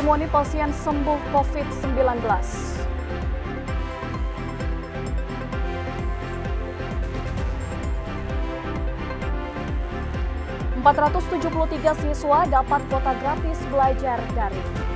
Testimoni pasien sembuh COVID-19. 473 siswa dapat kuota gratis belajar daring.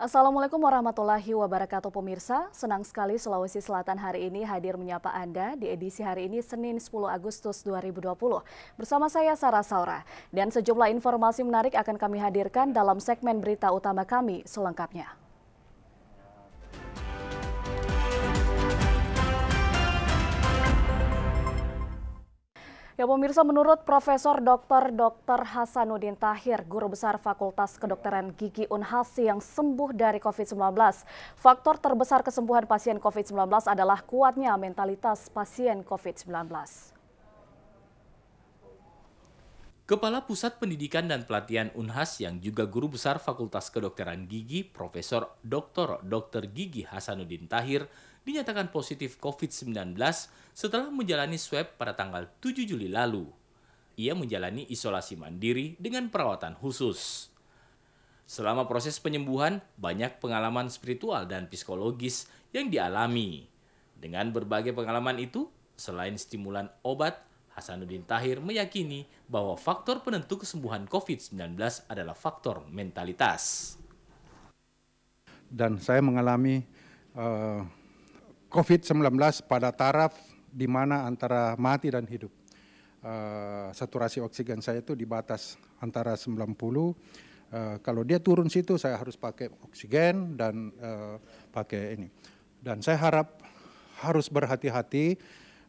Assalamualaikum warahmatullahi wabarakatuh pemirsa. Senang sekali Sulawesi Selatan hari ini hadir menyapa Anda di edisi hari ini Senin 10 Agustus 2020. Bersama saya Sarah Saura dan sejumlah informasi menarik akan kami hadirkan dalam segmen berita utama kami selengkapnya. Ya pemirsa, menurut Profesor Dr. Hasanuddin Tahir, Guru Besar Fakultas Kedokteran Gigi Unhas yang sembuh dari COVID-19, faktor terbesar kesembuhan pasien COVID-19 adalah kuatnya mentalitas pasien COVID-19. Kepala Pusat Pendidikan dan Pelatihan Unhas yang juga Guru Besar Fakultas Kedokteran Gigi, Profesor Dr. Gigi Hasanuddin Tahir, dinyatakan positif COVID-19 setelah menjalani swab pada tanggal 7 Juli lalu. Ia menjalani isolasi mandiri dengan perawatan khusus. Selama proses penyembuhan, banyak pengalaman spiritual dan psikologis yang dialami. Dengan berbagai pengalaman itu, selain stimulan obat, Hasanuddin Tahir meyakini bahwa faktor penentu kesembuhan COVID-19 adalah faktor mentalitas. Dan saya mengalami COVID-19 pada taraf di mana antara mati dan hidup. Saturasi oksigen saya itu di batas antara 90. Kalau dia turun situ saya harus pakai oksigen dan pakai ini. Dan saya harap harus berhati-hati,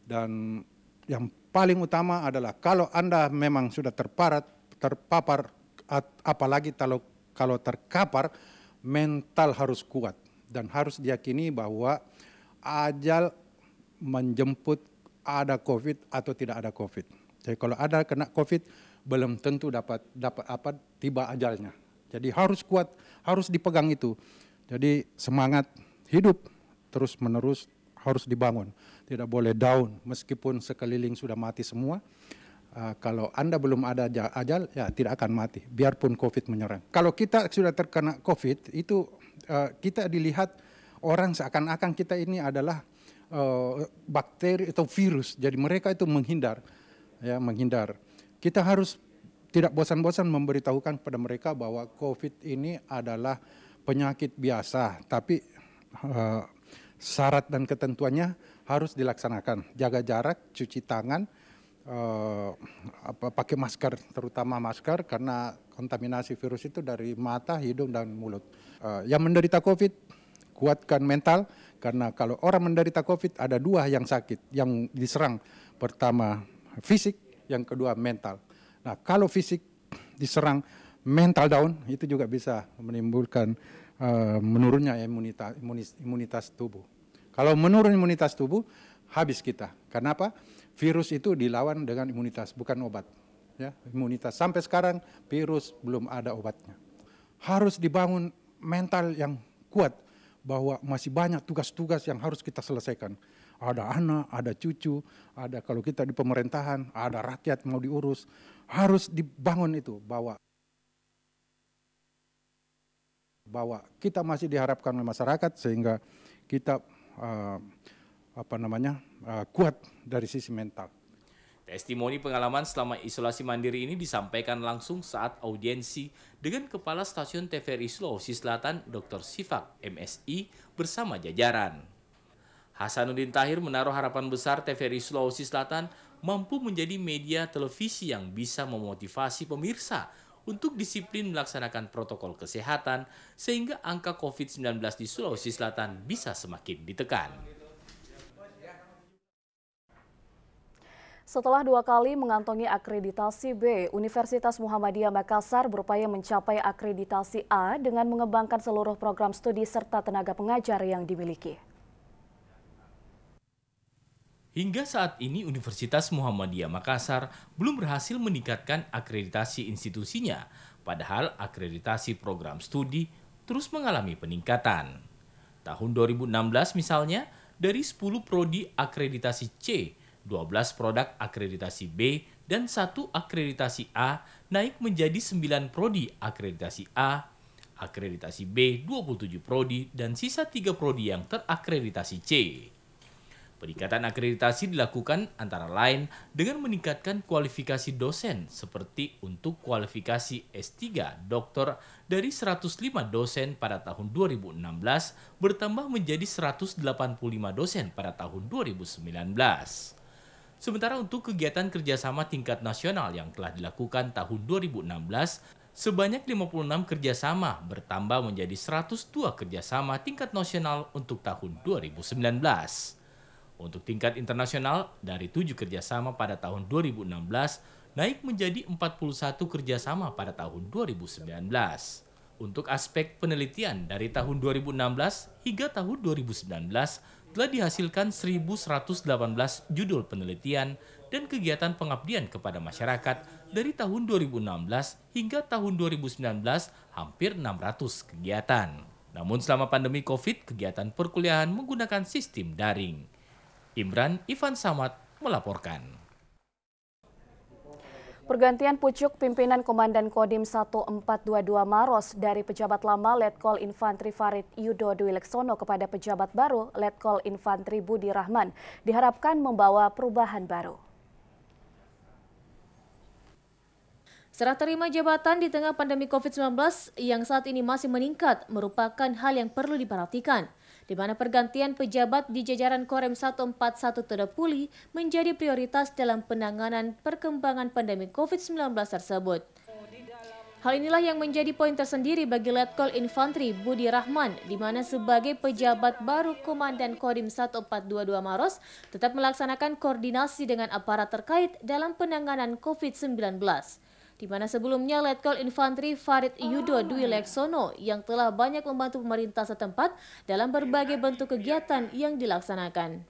dan yang paling utama adalah kalau Anda memang sudah terpapar, apalagi kalau terkapar, mental harus kuat dan harus diyakini bahwa ajal menjemput ada COVID atau tidak ada COVID. Jadi kalau ada kena COVID belum tentu dapat tiba ajalnya. Jadi harus kuat, harus dipegang itu. Jadi semangat hidup terus menerus harus dibangun. Tidak boleh down meskipun sekeliling sudah mati semua. Kalau Anda belum ada ajal, ya tidak akan mati biarpun COVID menyerang. Kalau kita sudah terkena COVID itu kita dilihat orang seakan-akan kita ini adalah bakteri atau virus, jadi mereka itu menghindar. Kita harus tidak bosan-bosan memberitahukan kepada mereka bahwa COVID ini adalah penyakit biasa, tapi syarat dan ketentuannya harus dilaksanakan. Jaga jarak, cuci tangan, pakai masker, terutama masker karena kontaminasi virus itu dari mata, hidung, dan mulut. Yang menderita COVID, kuatkan mental, karena kalau orang menderita COVID ada dua yang sakit, yang diserang. Pertama fisik, yang kedua mental. Nah kalau fisik diserang, mental down, itu juga bisa menimbulkan menurunnya imunitas tubuh. Kalau menurun imunitas tubuh, habis kita. Kenapa? Virus itu dilawan dengan imunitas, bukan obat. Ya, imunitas sampai sekarang virus belum ada obatnya. Harus dibangun mental yang kuat, bahwa masih banyak tugas-tugas yang harus kita selesaikan. Ada anak, ada cucu, ada kalau kita di pemerintahan, ada rakyat mau diurus. Harus dibangun itu, bahwa kita masih diharapkan oleh masyarakat sehingga kita kuat dari sisi mental. Testimoni pengalaman selama isolasi mandiri ini disampaikan langsung saat audiensi dengan Kepala Stasiun TVRI Sulawesi Selatan Dr. Sifak MSI bersama jajaran. Hasanuddin Tahir menaruh harapan besar TVRI Sulawesi Selatan mampu menjadi media televisi yang bisa memotivasi pemirsa untuk disiplin melaksanakan protokol kesehatan sehingga angka COVID-19 di Sulawesi Selatan bisa semakin ditekan. Setelah 2 kali mengantongi akreditasi B, Universitas Muhammadiyah Makassar berupaya mencapai akreditasi A dengan mengembangkan seluruh program studi serta tenaga pengajar yang dimiliki. Hingga saat ini Universitas Muhammadiyah Makassar belum berhasil meningkatkan akreditasi institusinya, padahal akreditasi program studi terus mengalami peningkatan. Tahun 2016 misalnya, dari 10 prodi akreditasi C, 12 produk akreditasi B, dan 1 akreditasi A naik menjadi 9 prodi akreditasi A, akreditasi B 27 prodi, dan sisa 3 prodi yang terakreditasi C. Peningkatan akreditasi dilakukan antara lain dengan meningkatkan kualifikasi dosen seperti untuk kualifikasi S3 doktor dari 105 dosen pada tahun 2016 bertambah menjadi 185 dosen pada tahun 2019. Sementara untuk kegiatan kerjasama tingkat nasional yang telah dilakukan tahun 2016, sebanyak 56 kerjasama bertambah menjadi 102 kerjasama tingkat nasional untuk tahun 2019. Untuk tingkat internasional, dari 7 kerjasama pada tahun 2016, naik menjadi 41 kerjasama pada tahun 2019. Untuk aspek penelitian, dari tahun 2016 hingga tahun 2019, telah dihasilkan 1.118 judul penelitian dan kegiatan pengabdian kepada masyarakat dari tahun 2016 hingga tahun 2019 hampir 600 kegiatan. Namun selama pandemi COVID, kegiatan perkuliahan menggunakan sistem daring. Imran Ivan Samad melaporkan. Pergantian pucuk pimpinan Komandan Kodim 1422 Maros dari pejabat lama Letkol Infantri Farid Yudo Dwi Leksono kepada pejabat baru Letkol Infantri Budi Rahman diharapkan membawa perubahan baru. Serah terima jabatan di tengah pandemi COVID-19 yang saat ini masih meningkat merupakan hal yang perlu diperhatikan, di mana pergantian pejabat di jajaran Korem 141 Todopuli menjadi prioritas dalam penanganan perkembangan pandemi COVID-19 tersebut. Hal inilah yang menjadi poin tersendiri bagi Letkol Infantri Budi Rahman, di mana sebagai pejabat baru Komandan Kodim 1422 Maros tetap melaksanakan koordinasi dengan aparat terkait dalam penanganan COVID-19. Di mana sebelumnya Letkol Infantri Farid Yudo Dwi Leksono yang telah banyak membantu pemerintah setempat dalam berbagai bentuk kegiatan yang dilaksanakan.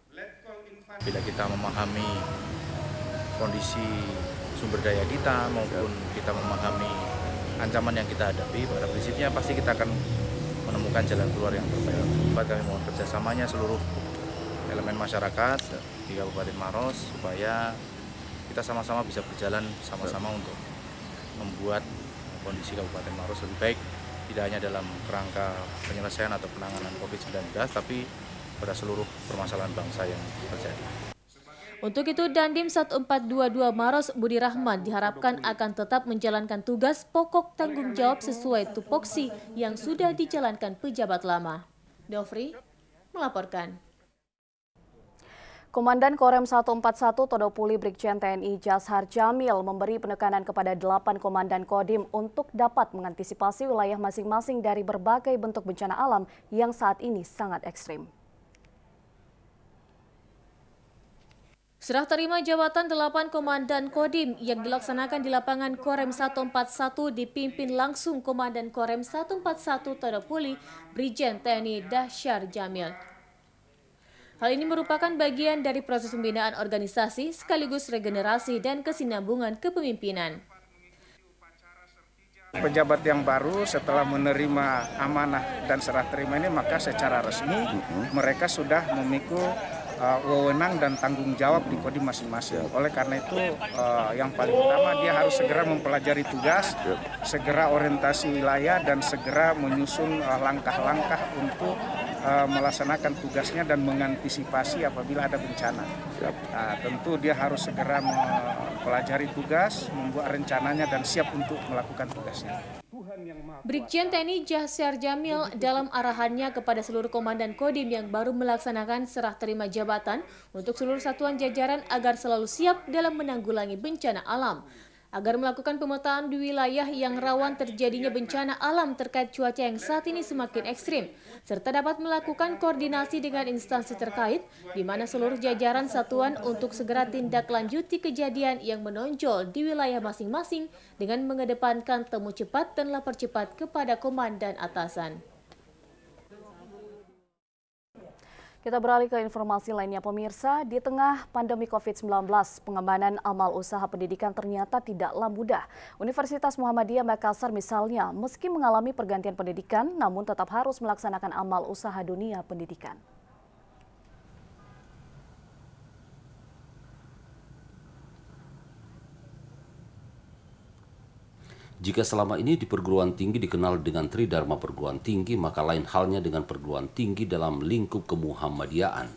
Bila kita memahami kondisi sumber daya kita maupun kita memahami ancaman yang kita hadapi, pada prinsipnya pasti kita akan menemukan jalan keluar yang terbaik. Kami mohon kerjasamanya seluruh elemen masyarakat di Kabupaten Maros supaya kita sama-sama bisa berjalan sama-sama untuk membuat kondisi Kabupaten Maros lebih baik, tidak hanya dalam kerangka penyelesaian atau penanganan COVID-19, tapi pada seluruh permasalahan bangsa yang terjadi. Untuk itu, Dandim 1422 Maros Budi Rahman diharapkan akan tetap menjalankan tugas pokok tanggung jawab sesuai tupoksi yang sudah dijalankan pejabat lama. Dovri melaporkan. Komandan Korem 141 Todopuli Brigjen TNI Jashar Jamil memberi penekanan kepada 8 komandan Kodim untuk dapat mengantisipasi wilayah masing-masing dari berbagai bentuk bencana alam yang saat ini sangat ekstrim. Serah terima jabatan 8 komandan Kodim yang dilaksanakan di lapangan Korem 141 dipimpin langsung Komandan Korem 141 Todopuli Brigjen TNI Jashar Jamil. Hal ini merupakan bagian dari proses pembinaan organisasi sekaligus regenerasi dan kesinambungan kepemimpinan. Pejabat yang baru setelah menerima amanah dan serah terima ini, maka secara resmi mereka sudah memikul wewenang dan tanggung jawab di kodim masing-masing. Oleh karena itu yang paling utama dia harus segera mempelajari tugas, segera orientasi wilayah dan segera menyusun langkah-langkah untuk melaksanakan tugasnya dan mengantisipasi apabila ada bencana. Nah, tentu dia harus segera mempelajari tugas, membuat rencananya dan siap untuk melakukan tugasnya. Brigjen TNI Jashar Jamil dalam arahannya kepada seluruh komandan Kodim yang baru melaksanakan serah terima jabatan untuk seluruh satuan jajaran agar selalu siap dalam menanggulangi bencana alam, agar melakukan pemetaan di wilayah yang rawan terjadinya bencana alam terkait cuaca yang saat ini semakin ekstrim, serta dapat melakukan koordinasi dengan instansi terkait, di mana seluruh jajaran satuan untuk segera tindak lanjuti kejadian yang menonjol di wilayah masing-masing dengan mengedepankan temu cepat dan lapor cepat kepada komandan atasan. Kita beralih ke informasi lainnya pemirsa. Di tengah pandemi COVID-19, pengembangan amal usaha pendidikan ternyata tidaklah mudah. Universitas Muhammadiyah Makassar misalnya, meski mengalami pergantian pendidikan, namun tetap harus melaksanakan amal usaha dunia pendidikan. Jika selama ini di perguruan tinggi dikenal dengan Tridharma perguruan tinggi, maka lain halnya dengan perguruan tinggi dalam lingkup kemuhammadiyaan.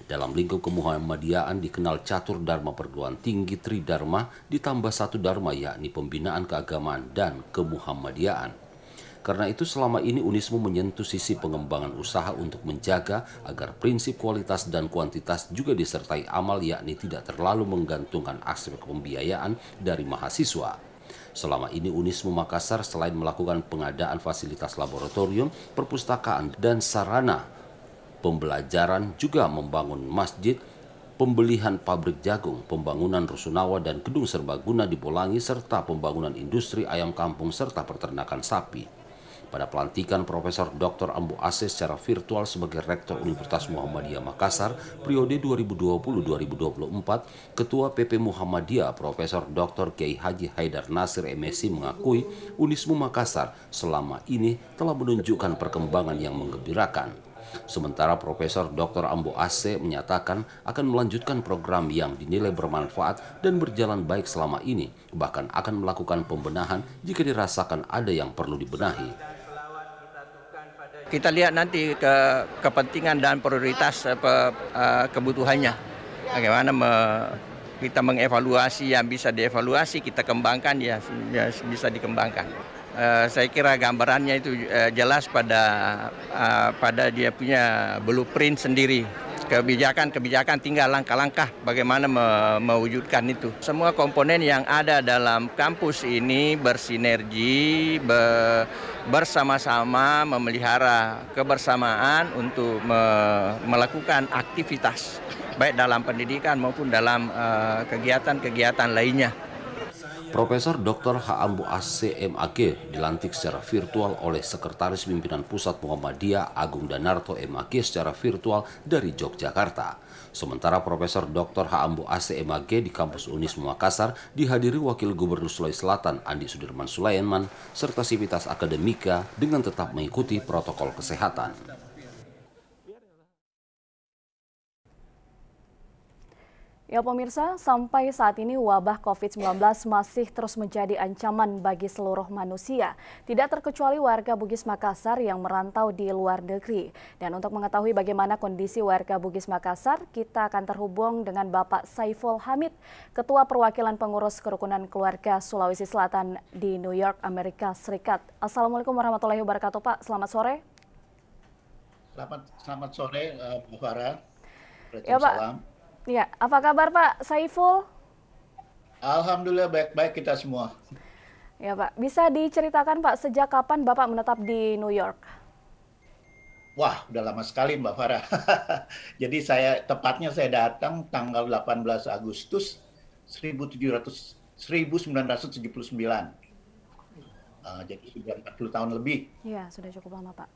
Dalam lingkup kemuhammadiyaan dikenal catur dharma perguruan tinggi Tridharma ditambah satu dharma, yakni pembinaan keagamaan dan kemuhammadiyaan. Karena itu selama ini Unismu menyentuh sisi pengembangan usaha untuk menjaga agar prinsip kualitas dan kuantitas juga disertai amal, yakni tidak terlalu menggantungkan aspek pembiayaan dari mahasiswa. Selama ini Unismu Makassar selain melakukan pengadaan fasilitas laboratorium, perpustakaan, dan sarana pembelajaran juga membangun masjid, pembelian pabrik jagung, pembangunan rusunawa dan gedung serbaguna di Bolangi, serta pembangunan industri ayam kampung serta peternakan sapi. Pada pelantikan Profesor Dr. Ambo Aceh secara virtual sebagai Rektor Universitas Muhammadiyah Makassar periode 2020-2024, Ketua PP Muhammadiyah Profesor Dr. Kiai Haji Haidar Nasir MSI mengakui Unismu Makassar selama ini telah menunjukkan perkembangan yang menggembirakan. Sementara Profesor Dr. Ambo Aceh menyatakan akan melanjutkan program yang dinilai bermanfaat dan berjalan baik selama ini, bahkan akan melakukan pembenahan jika dirasakan ada yang perlu dibenahi. Kita lihat nanti kepentingan dan prioritas kebutuhannya. Bagaimana kita mengevaluasi yang bisa dievaluasi, kita kembangkan ya bisa dikembangkan. Saya kira gambarannya itu jelas pada dia punya blueprint sendiri. Kebijakan tinggal langkah-langkah bagaimana mewujudkan itu. Semua komponen yang ada dalam kampus ini bersinergi, bersama-sama memelihara kebersamaan untuk melakukan aktivitas baik dalam pendidikan maupun dalam kegiatan-kegiatan lainnya. Profesor Dr. H. Ambo Aceh MAG dilantik secara virtual oleh Sekretaris Pimpinan Pusat Muhammadiyah Agung Danarto MAG secara virtual dari Yogyakarta. Sementara Profesor Dr. H. Ambo Aceh MAG di kampus Unismu Makassar dihadiri Wakil Gubernur Sulawesi Selatan Andi Sudirman Sulaiman serta sivitas akademika dengan tetap mengikuti protokol kesehatan. Ya pemirsa, sampai saat ini wabah COVID-19 masih terus menjadi ancaman bagi seluruh manusia, tidak terkecuali warga Bugis Makassar yang merantau di luar negeri. Dan untuk mengetahui bagaimana kondisi warga Bugis Makassar, kita akan terhubung dengan Bapak Saiful Hamid, Ketua Perwakilan Pengurus Kerukunan Keluarga Sulawesi Selatan di New York, Amerika Serikat. Assalamualaikum warahmatullahi wabarakatuh, Pak. Selamat sore. Selamat sore, Bu Farah. Ya, Pak. Ya, apa kabar Pak Saiful? Alhamdulillah baik-baik kita semua. Ya Pak, bisa diceritakan Pak sejak kapan Bapak menetap di New York? Wah, udah lama sekali Mbak Farah. Jadi tepatnya saya datang tanggal 18 Agustus 1979. Jadi sudah 40 tahun lebih. Iya, sudah cukup lama Pak.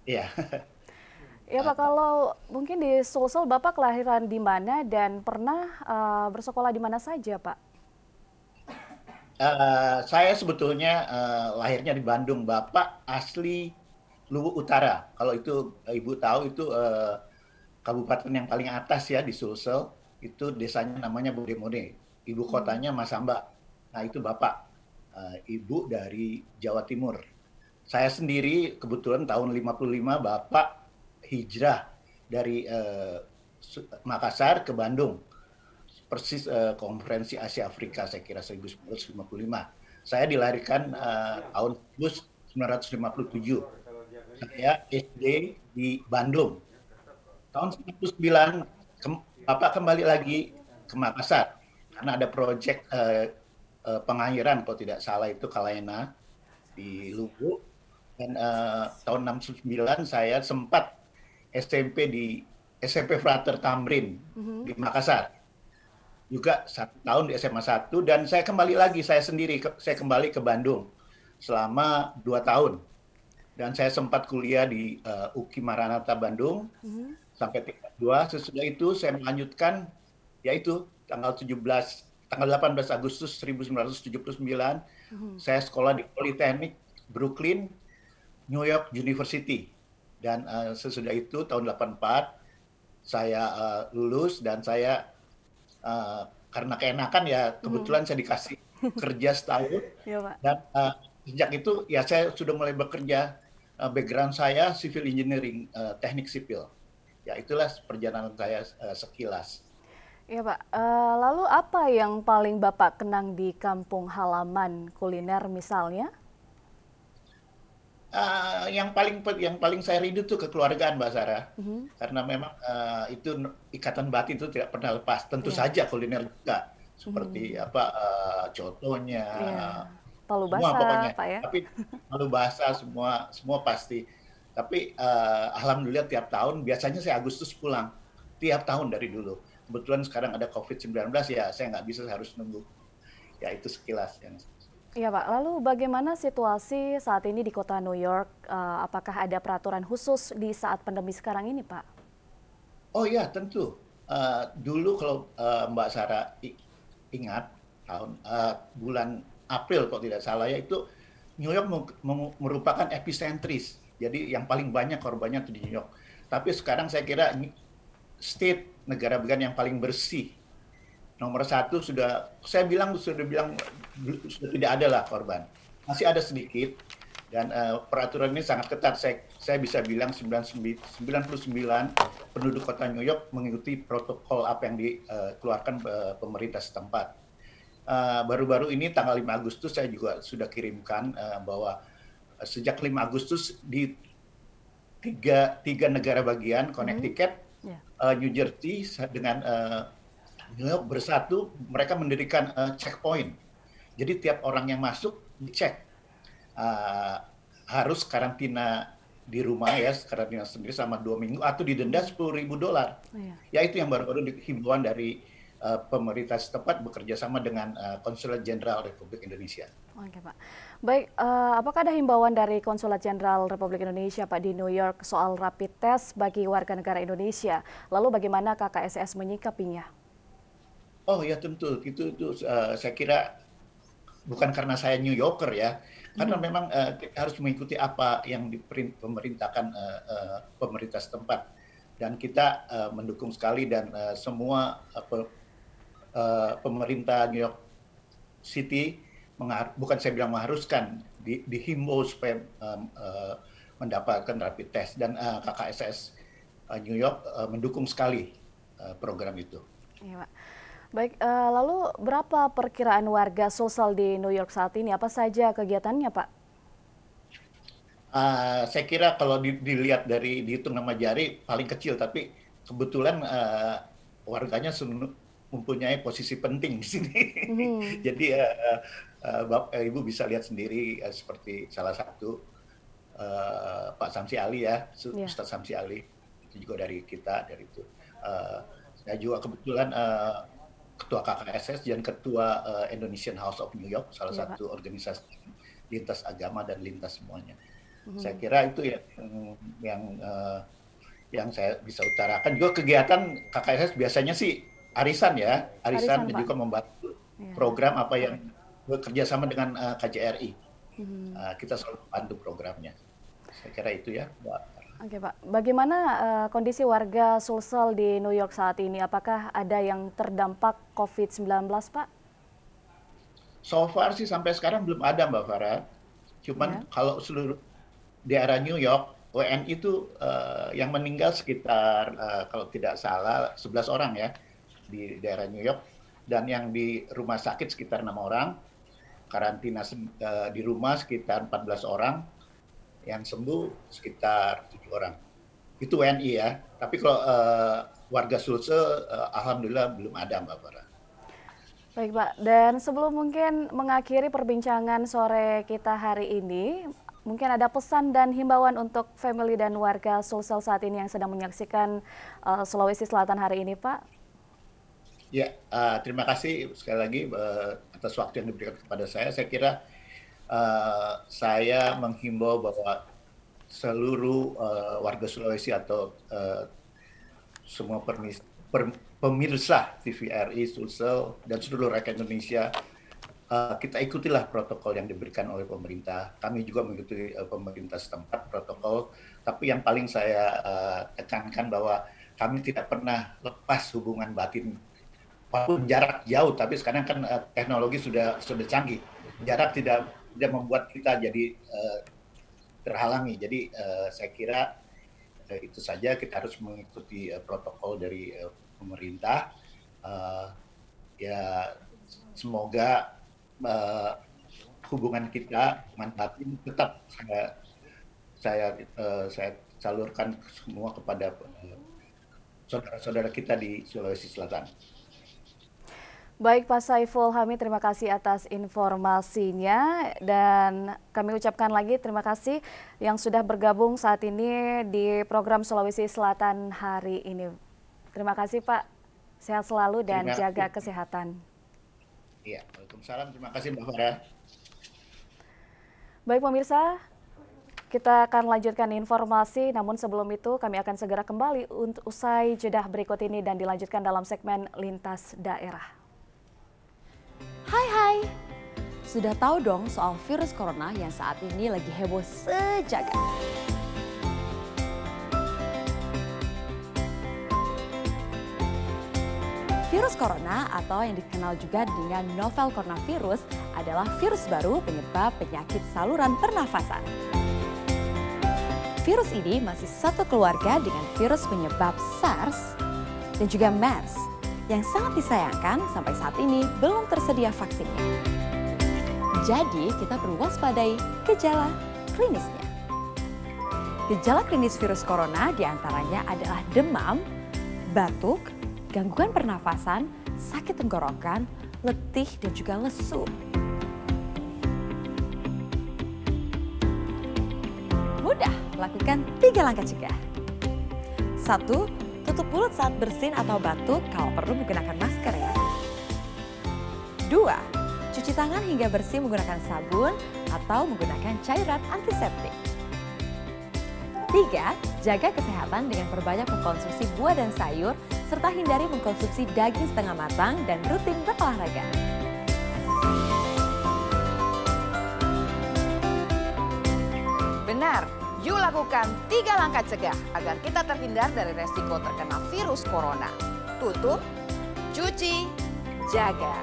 Iya. Ya Pak, kalau mungkin di Sulsel Bapak kelahiran di mana dan pernah bersekolah di mana saja Pak? Saya sebetulnya lahirnya di Bandung, Bapak asli Luwu Utara. Kalau itu Ibu tahu itu kabupaten yang paling atas ya di Sulsel, itu desanya namanya Bodemode, ibu kotanya Masamba. Nah itu Bapak, Ibu dari Jawa Timur. Saya sendiri kebetulan tahun 55 Bapak hijrah dari Makassar ke Bandung, persis konferensi Asia Afrika saya kira 1955. Saya dilahirkan tahun 1957. Saya SD di Bandung. Tahun 1999 Bapak kembali lagi ke Makassar karena ada proyek pengairan kalau tidak salah itu Kalaena di Luwu. Dan tahun 1969 saya sempat SMP di SMP Frater Tamrin di Makassar. Juga 1 tahun di SMA 1 dan saya kembali lagi, saya kembali ke Bandung selama 2 tahun. Dan saya sempat kuliah di UKI Maranatha Bandung sampai tingkat 2. Sesudah itu saya melanjutkan yaitu tanggal 18 Agustus 1979 saya sekolah di Politeknik Brooklyn, New York University. Dan sesudah itu tahun 84 saya lulus dan saya karena keenakan ya kebetulan saya dikasih kerja setahun. Iya, Pak. Dan sejak itu ya saya sudah mulai bekerja. Background saya civil engineering, teknik sipil. Ya itulah perjalanan saya sekilas. Iya, Pak. Lalu apa yang paling Bapak kenang di kampung halaman kuliner misalnya? Yang paling saya rindu tuh kekeluargaan, Mbak Sarah. Karena memang itu ikatan batin itu tidak pernah lepas. Tentu saja kuliner juga seperti contohnya, Palu semua basah, pokoknya. Pak ya. Tapi palu basah semua pasti. Tapi alhamdulillah tiap tahun biasanya saya Agustus pulang tiap tahun dari dulu. Kebetulan sekarang ada COVID-19 ya saya nggak bisa, saya harus nunggu. Ya itu sekilas yang. Iya, Pak. Lalu bagaimana situasi saat ini di kota New York? Apakah ada peraturan khusus di saat pandemi sekarang ini, Pak? Oh ya tentu. Dulu kalau Mbak Sarah ingat tahun bulan April kalau tidak salah ya, itu New York merupakan epicentris. Jadi yang paling banyak korbannya itu di New York. Tapi sekarang saya kira state negara bagian yang paling bersih. Nomor satu sudah tidak ada lah korban. Masih ada sedikit dan peraturan ini sangat ketat. Saya bisa bilang 99 penduduk kota New York mengikuti protokol apa yang dikeluarkan pemerintah setempat. Baru-baru ini tanggal 5 Agustus saya juga sudah kirimkan bahwa sejak 5 Agustus di tiga negara bagian, Connecticut, New Jersey dengan New York bersatu, mereka mendirikan checkpoint. Jadi tiap orang yang masuk dicek, harus karantina di rumah ya, karantina sendiri selama 2 minggu atau didenda $10.000. Ya itu yang baru-baru himbauan dari pemerintah setempat bekerja sama dengan Konsulat Jenderal Republik Indonesia. Oke, Pak. Baik, apakah ada himbauan dari Konsulat Jenderal Republik Indonesia, Pak, di New York soal rapid test bagi warga negara Indonesia? Lalu bagaimana KKSS menyikapinya? Oh ya tentu, itu saya kira bukan karena saya New Yorker ya, karena memang kita harus mengikuti apa yang diperintahkan pemerintah setempat. Dan kita mendukung sekali dan semua pemerintah New York City, bukan saya bilang mengharuskan, dihimbau supaya mendapatkan rapid test, dan KKSS New York mendukung sekali program itu. Iya, Pak. Baik, lalu berapa perkiraan warga Sulsel di New York saat ini? Apa saja kegiatannya, Pak? Saya kira kalau dilihat dari dihitung nama jari paling kecil, tapi kebetulan warganya mempunyai posisi penting di sini. Jadi Bapak Ibu bisa lihat sendiri seperti salah satu Pak Samsi Ali ya, Ustadz Samsi Ali, itu juga dari kita, dari itu. Saya juga kebetulan Ketua KKSS dan Ketua Indonesian House of New York, salah satu organisasi lintas agama dan lintas semuanya. Saya kira itu yang saya bisa utarakan. Juga kegiatan KKSS biasanya sih arisan ya, arisan dan juga membantu program apa yang bekerja sama dengan KJRI. Kita selalu bantu programnya. Saya kira itu ya, Mbak. Oke, Pak. Bagaimana kondisi warga Sulsel di New York saat ini? Apakah ada yang terdampak COVID-19, Pak? So far sih sampai sekarang belum ada, Mbak Farah. Cuman kalau seluruh daerah New York, WNI itu yang meninggal sekitar kalau tidak salah 11 orang ya di daerah New York, dan yang di rumah sakit sekitar 6 orang, karantina di rumah sekitar 14 orang, yang sembuh sekitar 7 orang. Itu WNI ya. Tapi kalau warga Sulsel alhamdulillah belum ada, Mbak Farah. Baik, Pak. Dan sebelum mungkin mengakhiri perbincangan sore kita hari ini, mungkin ada pesan dan himbauan untuk family dan warga Sulsel saat ini yang sedang menyaksikan Sulawesi Selatan hari ini, Pak? Ya, terima kasih sekali lagi atas waktu yang diberikan kepada saya. Saya kira saya menghimbau bahwa seluruh warga Sulawesi atau semua pemirsa TVRI Sulsel dan seluruh rakyat Indonesia, kita ikutilah protokol yang diberikan oleh pemerintah. Kami juga mengikuti pemerintah setempat protokol, tapi yang paling saya tekankan bahwa kami tidak pernah lepas hubungan batin walaupun jarak jauh, tapi sekarang kan teknologi sudah canggih. Jarak tidak membuat kita jadi terhalangi. Jadi saya kira itu saja, kita harus mengikuti protokol dari pemerintah. Ya semoga hubungan kita manfaatnya tetap saya salurkan semua kepada saudara-saudara kita di Sulawesi Selatan. Baik Pak Saiful Hamid, terima kasih atas informasinya dan kami ucapkan lagi terima kasih yang sudah bergabung saat ini di program Sulawesi Selatan hari ini. Terima kasih Pak, sehat selalu dan jaga kesehatan. Iya, Waalaikumsalam, terima kasih Mbak Farah. Baik pemirsa, kita akan lanjutkan informasi, namun sebelum itu kami akan segera kembali untuk usai jeda berikut ini dan dilanjutkan dalam segmen Lintas Daerah. Hai, sudah tahu dong soal virus corona yang saat ini lagi heboh sejagat. Virus corona atau yang dikenal juga dengan novel coronavirus adalah virus baru penyebab penyakit saluran pernafasan. Virus ini masih satu keluarga dengan virus penyebab SARS dan juga MERS. Yang sangat disayangkan sampai saat ini belum tersedia vaksinnya. Jadi kita perlu waspadai gejala klinisnya. Gejala klinis virus corona diantaranya adalah demam, batuk, gangguan pernafasan, sakit tenggorokan, letih dan juga lesu. Mudah, lakukan 3 langkah cegah. 1. Tutup mulut saat bersin atau batuk, kalau perlu menggunakan masker ya. 2. Cuci tangan hingga bersih menggunakan sabun atau menggunakan cairan antiseptik. 3. Jaga kesehatan dengan perbanyak mengkonsumsi buah dan sayur, serta hindari mengkonsumsi daging setengah matang dan rutin berolahraga. Benar. Yuk lakukan 3 langkah cegah agar kita terhindar dari resiko terkena virus corona. Tutup, cuci, jaga.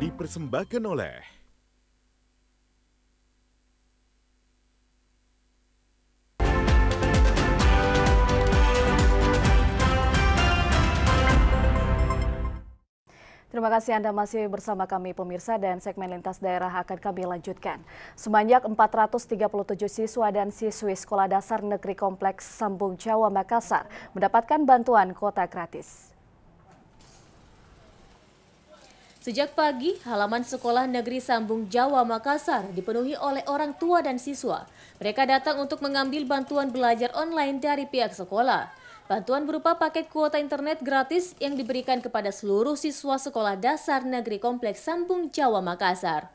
Dipersembahkan oleh Terima kasih Anda masih bersama kami pemirsa dan segmen Lintas Daerah akan kami lanjutkan. Sebanyak 437 siswa dan siswi Sekolah Dasar Negeri Kompleks Sambung Jawa Makassar mendapatkan bantuan kuota gratis. Sejak pagi, halaman Sekolah Negeri Sambung Jawa Makassar dipenuhi oleh orang tua dan siswa. Mereka datang untuk mengambil bantuan belajar online dari pihak sekolah. Bantuan berupa paket kuota internet gratis yang diberikan kepada seluruh siswa Sekolah Dasar Negeri Kompleks Sambung Jawa Makassar.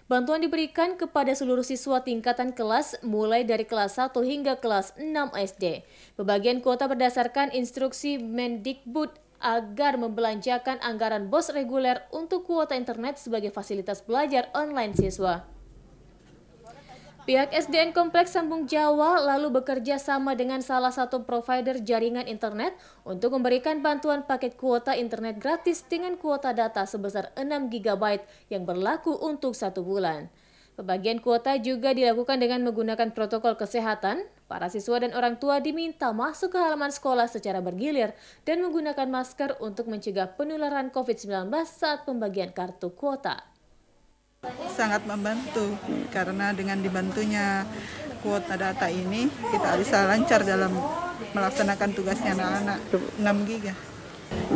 Bantuan diberikan kepada seluruh siswa tingkatan kelas mulai dari kelas 1 hingga kelas 6 SD. Pembagian kuota berdasarkan instruksi Mendikbud agar membelanjakan anggaran BOS reguler untuk kuota internet sebagai fasilitas belajar online siswa. Pihak SDN Kompleks Sambung Jawa lalu bekerja sama dengan salah satu provider jaringan internet untuk memberikan bantuan paket kuota internet gratis dengan kuota data sebesar 6 GB yang berlaku untuk 1 bulan. Pembagian kuota juga dilakukan dengan menggunakan protokol kesehatan. Para siswa dan orang tua diminta masuk ke halaman sekolah secara bergilir dan menggunakan masker untuk mencegah penularan COVID-19 saat pembagian kartu kuota. Sangat membantu karena dengan dibantunya kuota data ini kita bisa lancar dalam melaksanakan tugasnya anak-anak 6 GB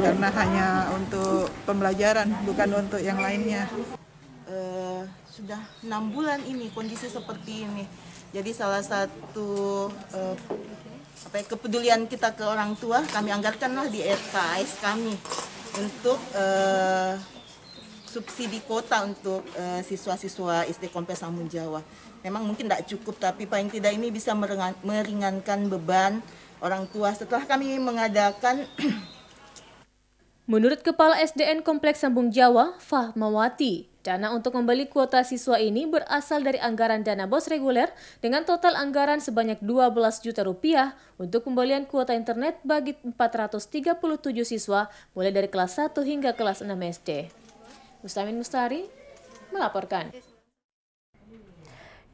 karena hanya untuk pembelajaran bukan untuk yang lainnya. Sudah 6 bulan ini kondisi seperti ini, jadi salah satu kepedulian kita ke orang tua kami anggarkanlah di RKS kami untuk subsidi kuota untuk siswa-siswa SD Kompleks Ambung Jawa. Memang mungkin tidak cukup, tapi paling tidak ini bisa meringankan beban orang tua. Setelah kami mengadakan Menurut Kepala SDN Kompleks Ambung Jawa, Fahmawati, dana untuk membeli kuota siswa ini berasal dari anggaran dana BOS reguler dengan total anggaran sebanyak 12 juta rupiah untuk pembelian kuota internet bagi 437 siswa mulai dari kelas 1 hingga kelas 6 SD. Mustamin Mustari melaporkan.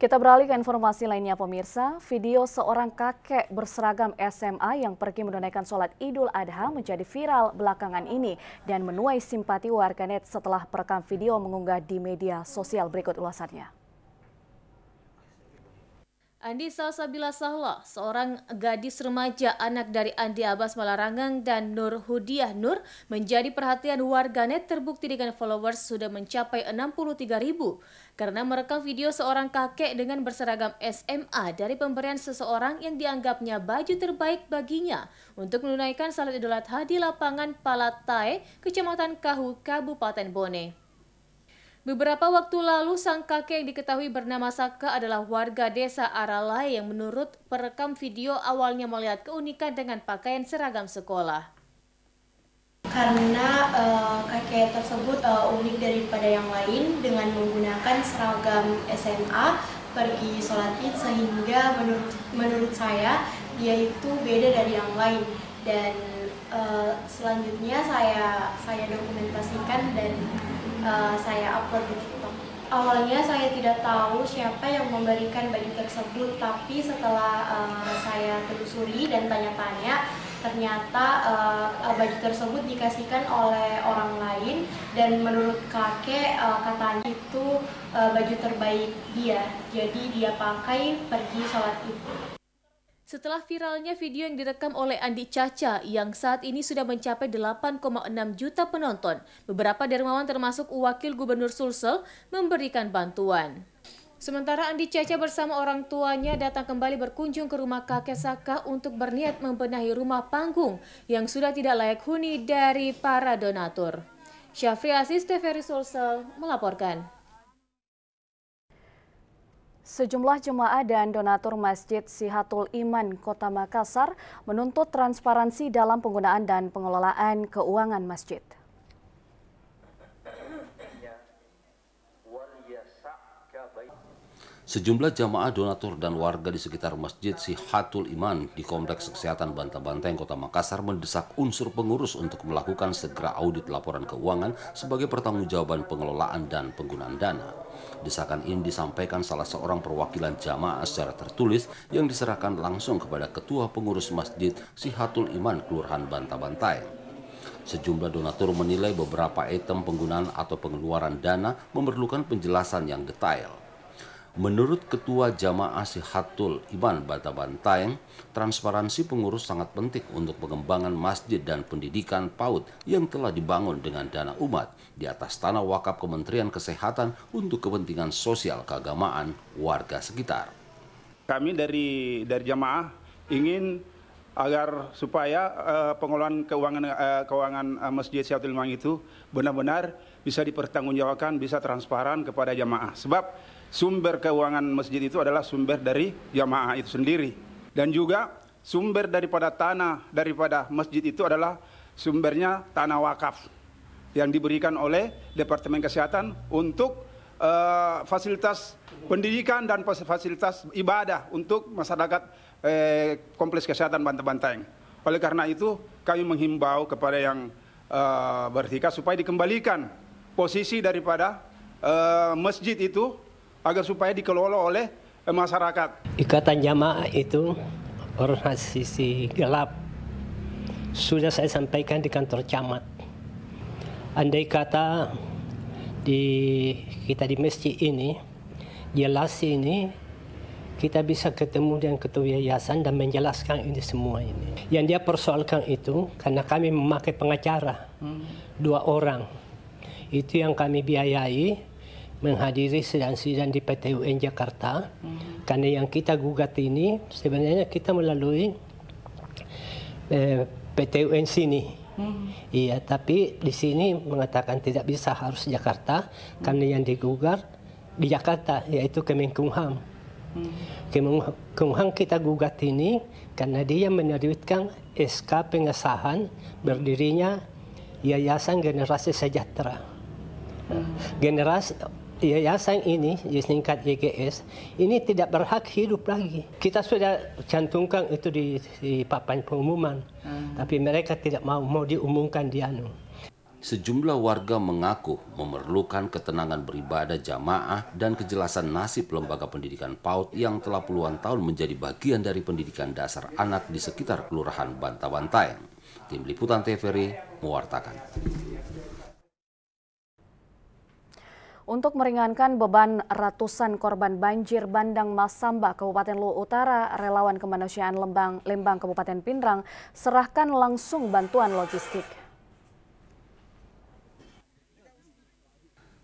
Kita beralih ke informasi lainnya pemirsa, video seorang kakek berseragam SMA yang pergi menunaikan sholat Idul Adha menjadi viral belakangan ini dan menuai simpati warganet setelah perekam video mengunggah di media sosial. Berikut ulasannya. Andi Salsabila Sahla, seorang gadis remaja anak dari Andi Abbas Malarangang dan Nur Hudiah Nur, menjadi perhatian warganet terbukti dengan followers sudah mencapai 63.000 karena merekam video seorang kakek dengan berseragam SMA dari pemberian seseorang yang dianggapnya baju terbaik baginya untuk menunaikan salat Idul Adha di lapangan Palatai, Kecamatan Kahu, Kabupaten Bone. Beberapa waktu lalu, sang kakek yang diketahui bernama Saka adalah warga desa Aralai yang menurut perekam video awalnya melihat keunikan dengan pakaian seragam sekolah. Karena kakek tersebut unik daripada yang lain dengan menggunakan seragam SMA pergi sholat Id, sehingga menurut saya dia itu beda dari yang lain. Dan selanjutnya saya dokumentasikan dan saya upload di TikTok. Awalnya saya tidak tahu siapa yang memberikan baju tersebut, tapi setelah saya telusuri dan tanya-tanya, ternyata baju tersebut dikasihkan oleh orang lain dan menurut kakek katanya itu baju terbaik dia, jadi dia pakai pergi sholat Id. Setelah viralnya video yang direkam oleh Andi Caca yang saat ini sudah mencapai 8,6 juta penonton, beberapa dermawan termasuk Wakil Gubernur Sulsel memberikan bantuan. Sementara Andi Caca bersama orang tuanya datang kembali berkunjung ke rumah kakek Saka untuk berniat membenahi rumah panggung yang sudah tidak layak huni dari para donatur. Syafri Aziz, TVRI Sulsel melaporkan. Sejumlah jemaah dan donatur Masjid Sihatul Iman Kota Makassar menuntut transparansi dalam penggunaan dan pengelolaan keuangan masjid. Sejumlah jamaah donatur dan warga di sekitar Masjid Sihatul Iman di Kompleks Kesehatan Bantah-Banteng Kota Makassar mendesak unsur pengurus untuk melakukan segera audit laporan keuangan sebagai pertanggungjawaban pengelolaan dan penggunaan dana. Desakan ini disampaikan salah seorang perwakilan jamaah secara tertulis yang diserahkan langsung kepada Ketua Pengurus Masjid Sihatul Iman Kelurahan Bantah-Banteng. Sejumlah donatur menilai beberapa item penggunaan atau pengeluaran dana memerlukan penjelasan yang detail. Menurut Ketua Jamaah Sihatul Iman Bantah-Banteng, transparansi pengurus sangat penting untuk pengembangan masjid dan pendidikan PAUD yang telah dibangun dengan dana umat di atas tanah wakaf Kementerian Kesehatan untuk kepentingan sosial keagamaan warga sekitar. Kami dari jamaah ingin agar supaya pengelolaan keuangan Masjid Sihatul Iman itu benar-benar bisa dipertanggungjawabkan, bisa transparan kepada jamaah. Sebab sumber keuangan masjid itu adalah sumber dari jamaah itu sendiri. Dan juga sumber daripada tanah daripada masjid itu adalah sumbernya tanah wakaf yang diberikan oleh Departemen Kesehatan untuk fasilitas pendidikan dan fasilitas ibadah untuk masyarakat Kompleks Kesehatan Bantah-Banteng. Oleh karena itu kami menghimbau kepada yang bertikat supaya dikembalikan posisi daripada masjid itu agar supaya dikelola oleh masyarakat. Ikatan Jamaah itu organisasi gelap. Sudah saya sampaikan di kantor camat. Andai kata kita di masjid ini, jelas ini, kita bisa ketemu dengan ketua yayasan dan menjelaskan ini semua ini. Yang dia persoalkan itu karena kami memakai pengacara, 2 orang. Itu yang kami biayai menghadiri sidang-sidang di PT UN Jakarta. Karena yang kita gugat ini sebenarnya kita melalui PT UN sini. Iya, tapi di sini mengatakan tidak bisa, harus Jakarta, karena yang digugat di Jakarta yaitu Kemenkumham. Kemenkumham kita gugat ini karena dia menerbitkan SK pengesahan berdirinya Yayasan Generasi Sejahtera. Yayasan ini disingkat YGS ini tidak berhak hidup lagi. Kita sudah cantumkan itu di papan pengumuman, tapi mereka tidak mau diumumkan di anu. Sejumlah warga mengaku memerlukan ketenangan beribadah jamaah dan kejelasan nasib lembaga pendidikan PAUD yang telah puluhan tahun menjadi bagian dari pendidikan dasar anak di sekitar Kelurahan Bantabantaeng. Tim Liputan TVRI mewartakan. Untuk meringankan beban ratusan korban banjir bandang Masamba, Kabupaten Luwu Utara, relawan kemanusiaan Lembang Kabupaten Pindrang serahkan langsung bantuan logistik.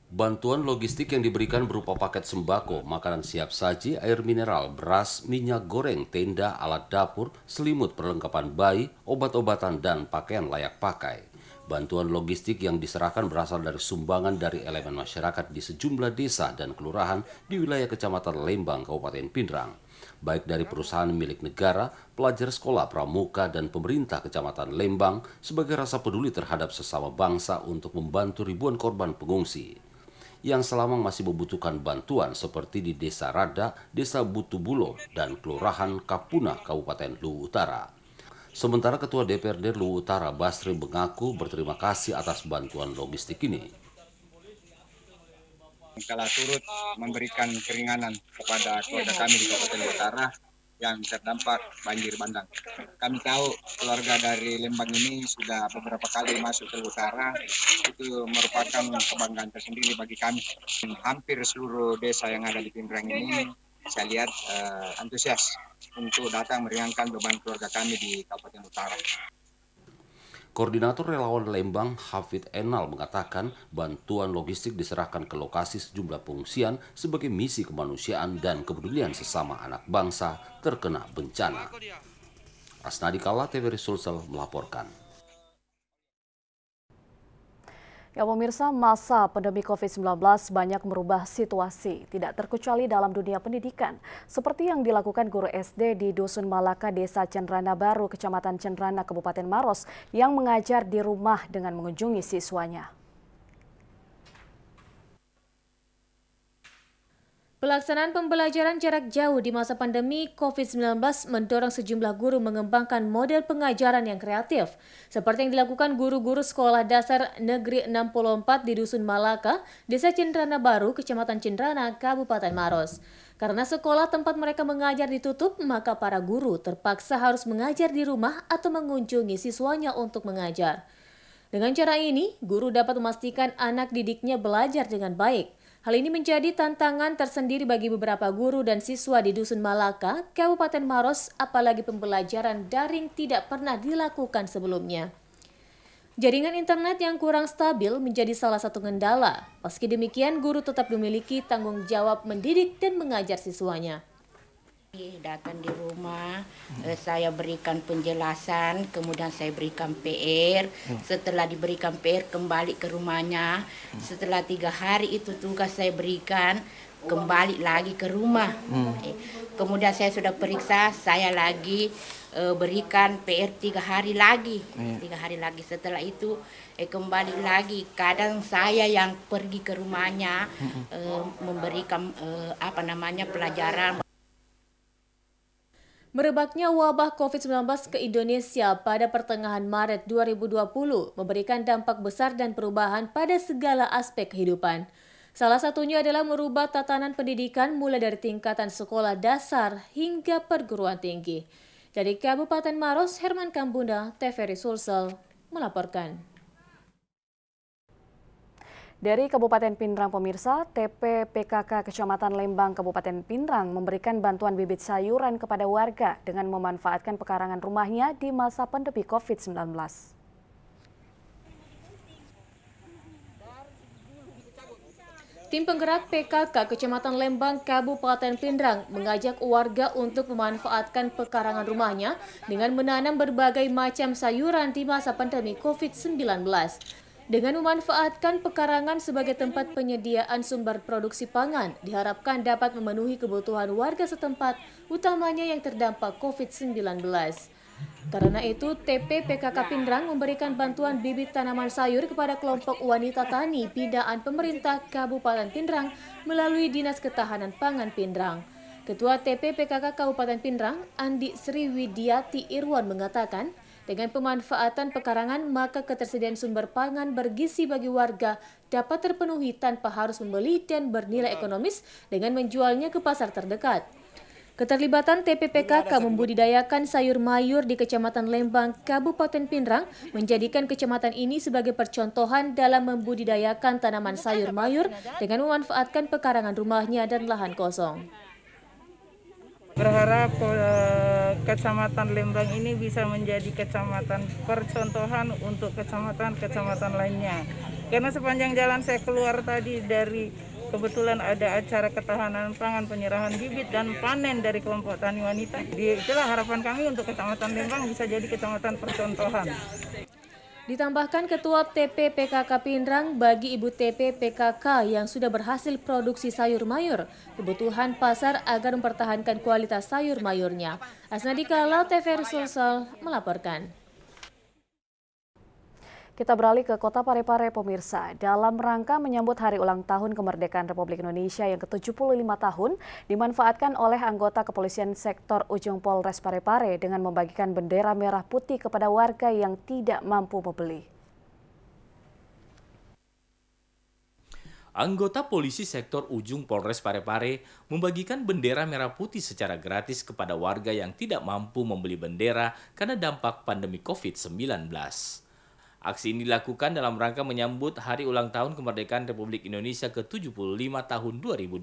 Bantuan logistik yang diberikan berupa paket sembako, makanan siap saji, air mineral, beras, minyak goreng, tenda, alat dapur, selimut, perlengkapan bayi, obat-obatan, dan pakaian layak pakai. Bantuan logistik yang diserahkan berasal dari sumbangan dari elemen masyarakat di sejumlah desa dan kelurahan di wilayah Kecamatan Lembang, Kabupaten Pindrang. Baik dari perusahaan milik negara, pelajar sekolah pramuka, dan pemerintah Kecamatan Lembang sebagai rasa peduli terhadap sesama bangsa untuk membantu ribuan korban pengungsi yang selama masih membutuhkan bantuan seperti di Desa Rada, Desa Butubulo, dan Kelurahan Kapuna, Kabupaten Luwu Utara. Sementara Ketua DPRD Luwu Utara Basri mengaku berterima kasih atas bantuan logistik ini. Kala turut memberikan keringanan kepada keluarga kami di Kabupaten Luwu Utara yang terdampak banjir bandang. Kami tahu keluarga dari Lembang ini sudah beberapa kali masuk ke Utara, itu merupakan kebanggaan tersendiri bagi kami. Hampir seluruh desa yang ada di Pindrang ini saya lihat antusias untuk datang meringankan beban keluarga kami di Kabupaten Utara. Koordinator Relawan Lembang, Hafid Enal, mengatakan bantuan logistik diserahkan ke lokasi sejumlah pengungsian sebagai misi kemanusiaan dan kepedulian sesama anak bangsa terkena bencana. Asnadi Kala, TVRI Sulsel melaporkan. Ya pemirsa, masa pandemi COVID-19 banyak merubah situasi, tidak terkecuali dalam dunia pendidikan. Seperti yang dilakukan guru SD di Dusun Malaka, Desa Cendrana Baru, Kecamatan Cendrana, Kabupaten Maros, yang mengajar di rumah dengan mengunjungi siswanya. Pelaksanaan pembelajaran jarak jauh di masa pandemi COVID-19 mendorong sejumlah guru mengembangkan model pengajaran yang kreatif, seperti yang dilakukan guru-guru sekolah dasar Negeri 64 di Dusun Malaka, Desa Cendrana Baru, Kecamatan Cendrana, Kabupaten Maros. Karena sekolah tempat mereka mengajar ditutup, maka para guru terpaksa harus mengajar di rumah atau mengunjungi siswanya untuk mengajar. Dengan cara ini, guru dapat memastikan anak didiknya belajar dengan baik. Hal ini menjadi tantangan tersendiri bagi beberapa guru dan siswa di Dusun Malaka, Kabupaten Maros, apalagi pembelajaran daring tidak pernah dilakukan sebelumnya. Jaringan internet yang kurang stabil menjadi salah satu kendala. Meski demikian, guru tetap memiliki tanggung jawab mendidik dan mengajar siswanya. Datang di rumah, saya berikan penjelasan, kemudian saya berikan PR. Setelah diberikan PR, kembali ke rumahnya. Setelah 3 hari itu tugas saya berikan, kembali lagi ke rumah. Kemudian saya sudah periksa, saya lagi berikan PR 3 hari lagi. 3 hari lagi setelah itu kembali lagi. Kadang saya yang pergi ke rumahnya memberikan pelajaran. Merebaknya wabah COVID-19 ke Indonesia pada pertengahan Maret 2020 memberikan dampak besar dan perubahan pada segala aspek kehidupan. Salah satunya adalah merubah tatanan pendidikan mulai dari tingkatan sekolah dasar hingga perguruan tinggi. Dari Kabupaten Maros, Herman Kambunda, TVRI Sulsel melaporkan. Dari Kabupaten Pindrang pemirsa, TP PKK Kecamatan Lembang Kabupaten Pindrang memberikan bantuan bibit sayuran kepada warga dengan memanfaatkan pekarangan rumahnya di masa pandemi COVID-19. Tim penggerak PKK Kecamatan Lembang, Kabupaten Pindrang mengajak warga untuk memanfaatkan pekarangan rumahnya dengan menanam berbagai macam sayuran di masa pandemi COVID-19. Dengan memanfaatkan pekarangan sebagai tempat penyediaan sumber produksi pangan, diharapkan dapat memenuhi kebutuhan warga setempat, utamanya yang terdampak COVID-19. Karena itu, TP PKK Pindrang memberikan bantuan bibit tanaman sayur kepada kelompok wanita tani binaan pemerintah Kabupaten Pindrang melalui Dinas Ketahanan Pangan Pindrang. Ketua TP PKK Kabupaten Pindrang, Andi Sriwidiati Irwan mengatakan, dengan pemanfaatan pekarangan maka ketersediaan sumber pangan bergizi bagi warga dapat terpenuhi tanpa harus membeli dan bernilai ekonomis dengan menjualnya ke pasar terdekat. Keterlibatan TPPKK membudidayakan sayur mayur di Kecamatan Lembang, Kabupaten Pindrang menjadikan kecamatan ini sebagai percontohan dalam membudidayakan tanaman sayur mayur dengan memanfaatkan pekarangan rumahnya dan lahan kosong. Berharap Kecamatan Lembang ini bisa menjadi kecamatan percontohan untuk kecamatan-kecamatan lainnya. Karena sepanjang jalan saya keluar tadi kebetulan ada acara ketahanan pangan, penyerahan bibit dan panen dari kelompok tani wanita. Itulah harapan kami untuk Kecamatan Lembang bisa jadi kecamatan percontohan. Ditambahkan Ketua TP PKK Pindrang, bagi Ibu TP PKK yang sudah berhasil produksi sayur mayur, kebutuhan pasar agar mempertahankan kualitas sayur mayurnya. Asnadi Kala, TVRI Sulsel melaporkan. Kita beralih ke Kota Parepare, pemirsa. Dalam rangka menyambut Hari Ulang Tahun Kemerdekaan Republik Indonesia yang ke-75 tahun, dimanfaatkan oleh anggota Kepolisian Sektor Ujung Polres Parepare dengan membagikan bendera merah putih kepada warga yang tidak mampu membeli. Anggota Polisi Sektor Ujung Polres Parepare membagikan bendera merah putih secara gratis kepada warga yang tidak mampu membeli bendera karena dampak pandemi COVID-19. Aksi ini dilakukan dalam rangka menyambut Hari Ulang Tahun Kemerdekaan Republik Indonesia ke-75 tahun 2020.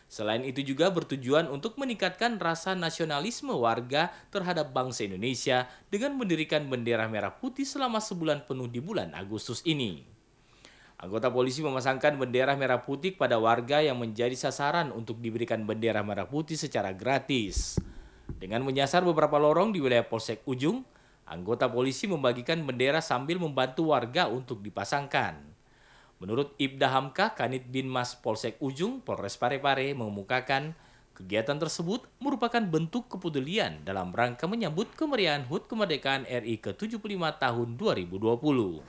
Selain itu juga bertujuan untuk meningkatkan rasa nasionalisme warga terhadap bangsa Indonesia dengan mendirikan bendera merah putih selama sebulan penuh di bulan Agustus ini. Anggota polisi memasangkan bendera merah putih pada warga yang menjadi sasaran untuk diberikan bendera merah putih secara gratis. Dengan menyasar beberapa lorong di wilayah Polsek Ujung, anggota polisi membagikan bendera sambil membantu warga untuk dipasangkan. Menurut Ibda Hamka, Kanit Binmas Polsek Ujung, Polres Parepare mengemukakan kegiatan tersebut merupakan bentuk kepedulian dalam rangka menyambut kemeriahan HUT Kemerdekaan RI ke-75 tahun 2020.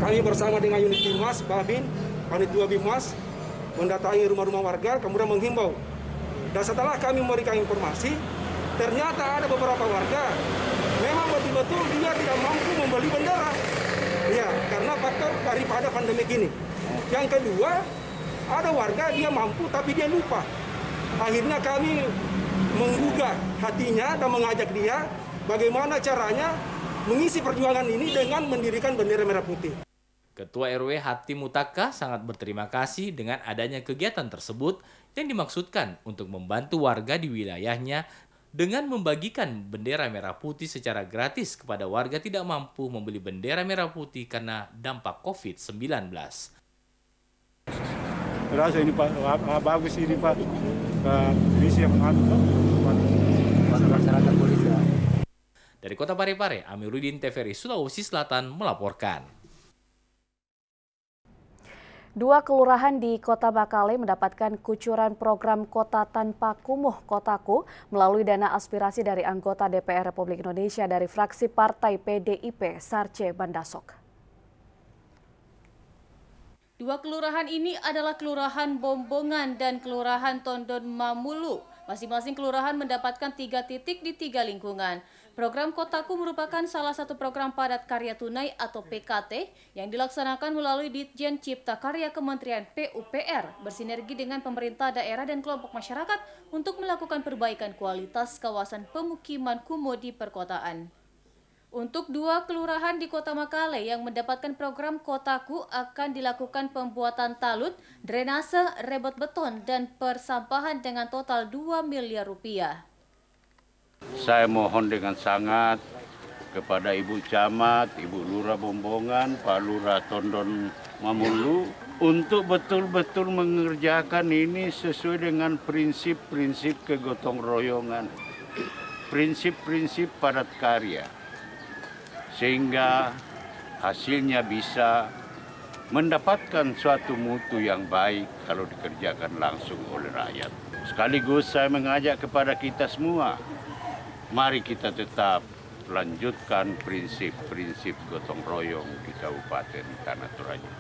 Kami bersama dengan unit Binmas, Babin, Kanit 2 Binmas, mendatangi rumah-rumah warga, kemudian menghimbau. Dan setelah kami memberikan informasi, ternyata ada beberapa warga memang betul-betul dia tidak mampu membeli bendera. Ya, karena faktor daripada pandemi ini. Yang kedua, ada warga dia mampu tapi dia lupa. Akhirnya kami menggugah hatinya dan mengajak dia bagaimana caranya mengisi perjuangan ini dengan mendirikan bendera merah putih. Ketua RW Hati Mutaka sangat berterima kasih dengan adanya kegiatan tersebut yang dimaksudkan untuk membantu warga di wilayahnya dengan membagikan bendera merah putih secara gratis kepada warga tidak mampu membeli bendera merah putih karena dampak COVID-19. Rasa ini Pak, bagus ini Pak, polisi yang masyarakat polisi. Dari Kota Parepare, Amiruddin, TVRI Sulawesi Selatan melaporkan. Dua kelurahan di Kota Bakale mendapatkan kucuran program Kota Tanpa Kumuh Kotaku melalui dana aspirasi dari anggota DPR Republik Indonesia dari fraksi Partai PDIP, Sarce Bandasok. Dua kelurahan ini adalah Kelurahan Bombongan dan Kelurahan Tondon Mamulu. Masing-masing kelurahan mendapatkan 3 titik di 3 lingkungan. Program Kotaku merupakan salah satu program padat karya tunai atau PKT yang dilaksanakan melalui Ditjen Cipta Karya Kementerian PUPR bersinergi dengan pemerintah daerah dan kelompok masyarakat untuk melakukan perbaikan kualitas kawasan pemukiman kumuh di perkotaan. Untuk 2 kelurahan di Kota Makale yang mendapatkan program Kotaku akan dilakukan pembuatan talut, drainase, rebot beton, dan persampahan dengan total 2 miliar rupiah. Saya mohon dengan sangat kepada Ibu Camat, Ibu Lurah Bombongan, Pak Lurah Tondon Mamulu, untuk betul-betul mengerjakan ini sesuai dengan prinsip-prinsip kegotong royongan, prinsip-prinsip padat karya, sehingga hasilnya bisa mendapatkan suatu mutu yang baik kalau dikerjakan langsung oleh rakyat. Sekaligus saya mengajak kepada kita semua, mari kita tetap lanjutkan prinsip-prinsip gotong royong di Kabupaten Tanah Toraja.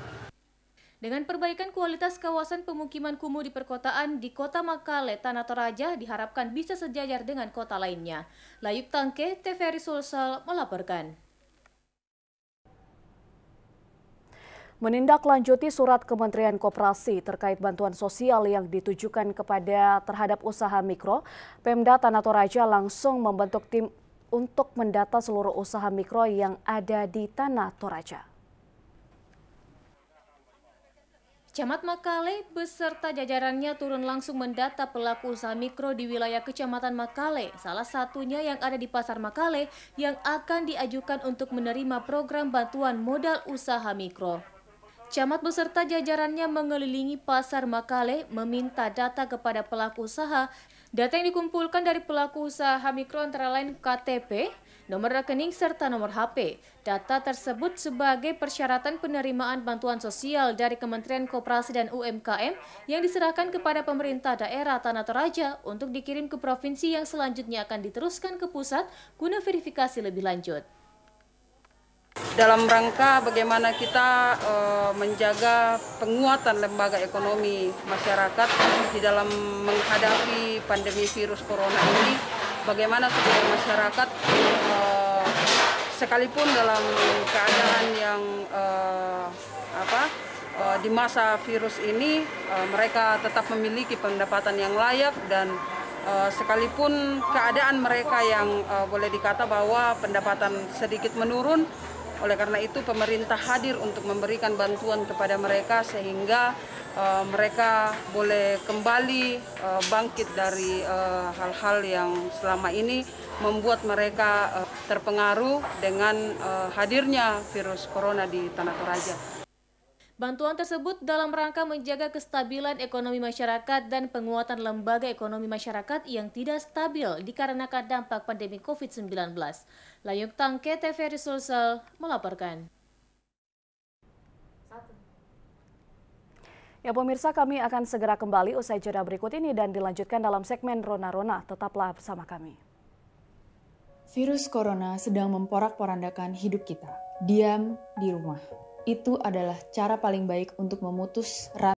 Dengan perbaikan kualitas kawasan pemukiman kumuh di perkotaan di Kota Makale, Tanah Toraja diharapkan bisa sejajar dengan kota lainnya. Layuk Tangke, TVRI Sulsel melaporkan. Menindaklanjuti surat Kementerian Koperasi terkait bantuan sosial yang ditujukan terhadap usaha mikro, Pemda Tanah Toraja langsung membentuk tim untuk mendata seluruh usaha mikro yang ada di Tanah Toraja. Camat Makale beserta jajarannya turun langsung mendata pelaku usaha mikro di wilayah Kecamatan Makale, salah satunya yang ada di Pasar Makale yang akan diajukan untuk menerima program bantuan modal usaha mikro. Camat beserta jajarannya mengelilingi Pasar Makale meminta data kepada pelaku usaha. Data yang dikumpulkan dari pelaku usaha mikro antara lain KTP, nomor rekening, serta nomor HP. Data tersebut sebagai persyaratan penerimaan bantuan sosial dari Kementerian Koperasi dan UMKM yang diserahkan kepada pemerintah daerah Tanah Toraja untuk dikirim ke provinsi yang selanjutnya akan diteruskan ke pusat guna verifikasi lebih lanjut. Dalam rangka bagaimana kita menjaga penguatan lembaga ekonomi masyarakat di dalam menghadapi pandemi virus corona ini, bagaimana sebagai masyarakat sekalipun dalam keadaan yang di masa virus ini mereka tetap memiliki pendapatan yang layak dan sekalipun keadaan mereka yang boleh dikata bahwa pendapatan sedikit menurun. Oleh karena itu pemerintah hadir untuk memberikan bantuan kepada mereka sehingga mereka boleh kembali bangkit dari hal-hal yang selama ini membuat mereka terpengaruh dengan hadirnya virus corona di Tanah Toraja. Bantuan tersebut dalam rangka menjaga kestabilan ekonomi masyarakat dan penguatan lembaga ekonomi masyarakat yang tidak stabil dikarenakan dampak pandemi COVID-19. Layuk Tangke, TVRI Sulsel melaporkan. Ya pemirsa, kami akan segera kembali usai jeda berikut ini dan dilanjutkan dalam segmen Rona-Rona. Tetaplah bersama kami. Virus corona sedang memporak-porandakan hidup kita. Diam di rumah. Itu adalah cara paling baik untuk memutus rantai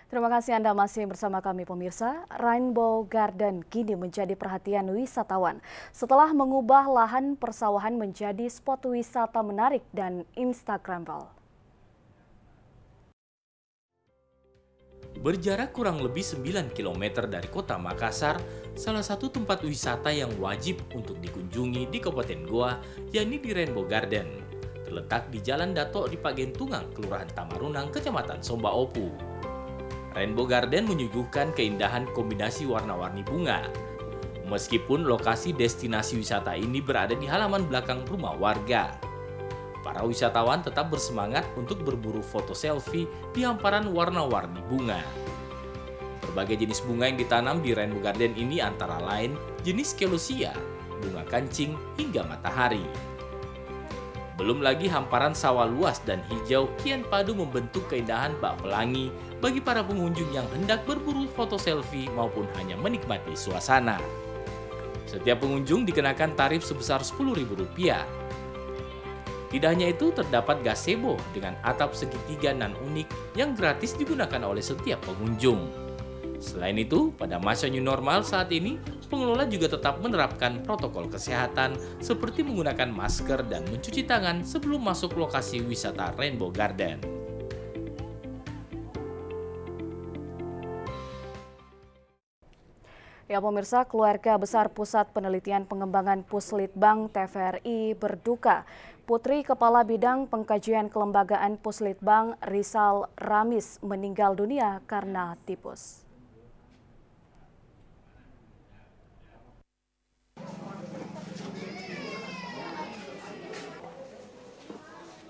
Terima kasih Anda masih bersama kami pemirsa. Rainbow Garden kini menjadi perhatian wisatawan setelah mengubah lahan persawahan menjadi spot wisata menarik dan instagramable. Berjarak kurang lebih 9 km dari kota Makassar, salah satu tempat wisata yang wajib untuk dikunjungi di Kabupaten Goa, yakni di Rainbow Garden. Terletak di Jalan Dato di Pagentungang, Kelurahan Tamarunang, Kecamatan Somba Opu. Rainbow Garden menyuguhkan keindahan kombinasi warna-warni bunga. Meskipun lokasi destinasi wisata ini berada di halaman belakang rumah warga, para wisatawan tetap bersemangat untuk berburu foto selfie di hamparan warna-warni bunga. Berbagai jenis bunga yang ditanam di Rainbow Garden ini antara lain jenis Celosia, bunga kancing, hingga matahari. Belum lagi hamparan sawah luas dan hijau kian padu membentuk keindahan Bak Pelangi bagi para pengunjung yang hendak berburu foto selfie maupun hanya menikmati suasana. Setiap pengunjung dikenakan tarif sebesar Rp10.000. Tidak hanya itu, terdapat gazebo dengan atap segitiga nan unik yang gratis digunakan oleh setiap pengunjung. Selain itu, pada masa new normal saat ini, pengelola juga tetap menerapkan protokol kesehatan seperti menggunakan masker dan mencuci tangan sebelum masuk lokasi wisata Rainbow Garden. Ya pemirsa, keluarga besar Pusat Penelitian Pengembangan Puslitbang TVRI berduka. Putri Kepala Bidang Pengkajian Kelembagaan Puslitbang Rizal Ramis meninggal dunia karena tipes.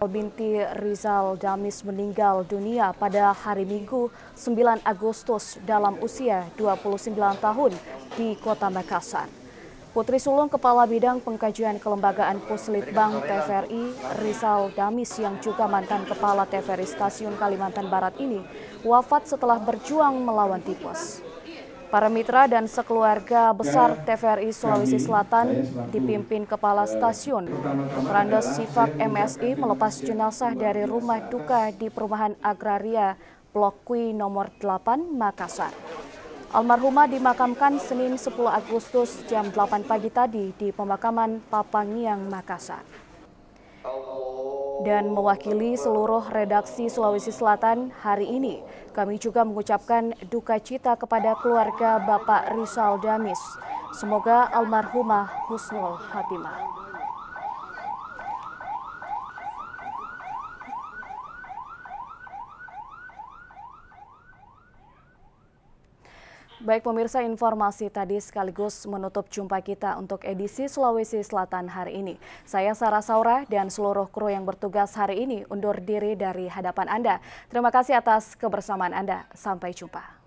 Binti Rizal Ramis meninggal dunia pada hari Minggu 9 Agustus dalam usia 29 tahun di Kota Makassar. Putri sulung Kepala Bidang Pengkajian Kelembagaan Puslitbang TVRI Rizal Ramis yang juga mantan Kepala TVRI Stasiun Kalimantan Barat ini wafat setelah berjuang melawan tipes. Para mitra dan sekeluarga besar TVRI Sulawesi Selatan dipimpin Kepala Stasiun Randos Sifak MSI melepas jenazah dari rumah duka di Perumahan Agraria Blok Kui nomor 8 Makassar. Almarhumah dimakamkan Senin 10 Agustus jam 8 pagi tadi di pemakaman Papangiang Makassar. Dan mewakili seluruh redaksi Sulawesi Selatan hari ini, kami juga mengucapkan duka cita kepada keluarga Bapak Rizal Ramis. Semoga almarhumah husnul khatimah. Baik pemirsa, informasi tadi sekaligus menutup jumpa kita untuk edisi Sulawesi Selatan hari ini. Saya Sarah Saura dan seluruh kru yang bertugas hari ini undur diri dari hadapan Anda. Terima kasih atas kebersamaan Anda. Sampai jumpa.